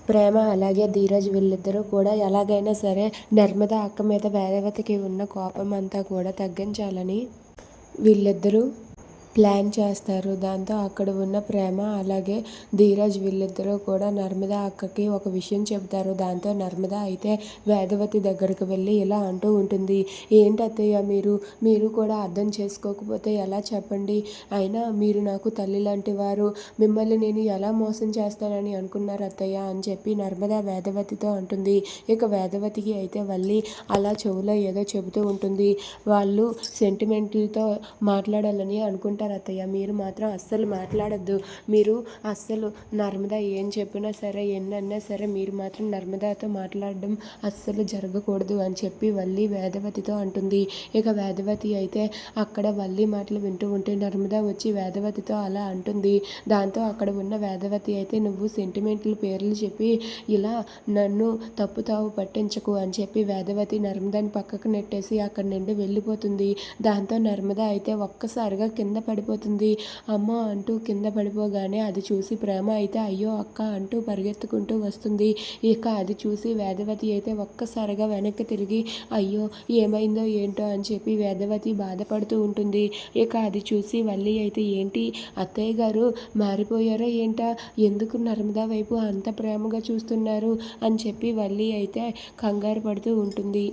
ప్రేమ అలాగే ధీరజ్ వీళ్ళిద్దరూ కూడా ఎలాగైనా సరే నర్మద అక్క మీద వేదవతికి ఉన్న కోపం అంతా కూడా తగ్గించాలని వీళ్ళిద్దరూ ప్లాన్ చేస్తారు. దాంతో అక్కడ ఉన్న ప్రేమ అలాగే ధీరజ్ వీళ్ళిద్దరూ కూడా నర్మద అక్కకి ఒక విషయం చెబుతారు. దాంతో నర్మద అయితే వేదవతి దగ్గరకు వెళ్ళి ఇలా అంటూ ఉంటుంది. ఏంటి అత్తయ్య మీరు కూడా అర్థం చేసుకోకపోతే ఎలా చెప్పండి. అయినా మీరు నాకు తల్లి లాంటి వారు. మిమ్మల్ని నేను ఎలా మోసం చేస్తానని అనుకున్నారు అత్తయ్య అని చెప్పి నర్మద వేదవతితో అంటుంది. ఇక వేదవతికి అయితే వల్లి అలా చెవులో ఏదో చెబుతూ ఉంటుంది. వాళ్ళు సెంటిమెంట్లతో మాట్లాడాలని అనుకుంటారు అత్తయ్య. మీరు మాత్రం అస్సలు మాట్లాడద్దు. మీరు అస్సలు నర్మద ఏం చెప్పినా సరే ఎన్నన్నా సరే మీరు మాత్రం నర్మదాతో మాట్లాడడం అస్సలు జరగకూడదు అని చెప్పి వల్లి వేదవతితో అంటుంది. ఇక వేదవతి అయితే అక్కడ వల్లి మాటలు వింటూ ఉంటే నర్మద వచ్చి వేదవతితో అలా అంటుంది. దాంతో అక్కడ ఉన్న వేదవతి అయితే నువ్వు సెంటిమెంట్ల పేర్లు చెప్పి ఇలా నన్ను తప్పుతావు పట్టించకు అని చెప్పి వేదవతి నర్మదని పక్కకు నెట్టేసి అక్కడి నుండి వెళ్ళిపోతుంది. దాంతో నర్మద అయితే ఒక్కసారిగా కింద పడిపోతుంది. అమ్మ అంటూ కింద పడిపోగానే అది చూసి ప్రేమ అయితే అయ్యో అక్క అంటూ పరిగెత్తుకుంటూ వస్తుంది. ఇక అది చూసి వేదవతి అయితే ఒక్కసారిగా వెనక్కి తిరిగి అయ్యో ఏమైందో ఏంటో అని చెప్పి వేదవతి బాధపడుతూ ఉంటుంది. ఇక అది చూసి వల్లి అయితే ఏంటి అత్తయ్య గారు మారిపోయారా ఏంటా, ఎందుకు నర్మదా వైపు అంత ప్రేమగా చూస్తున్నారు అని చెప్పి వల్లి అయితే కంగారు పడుతూ ఉంటుంది.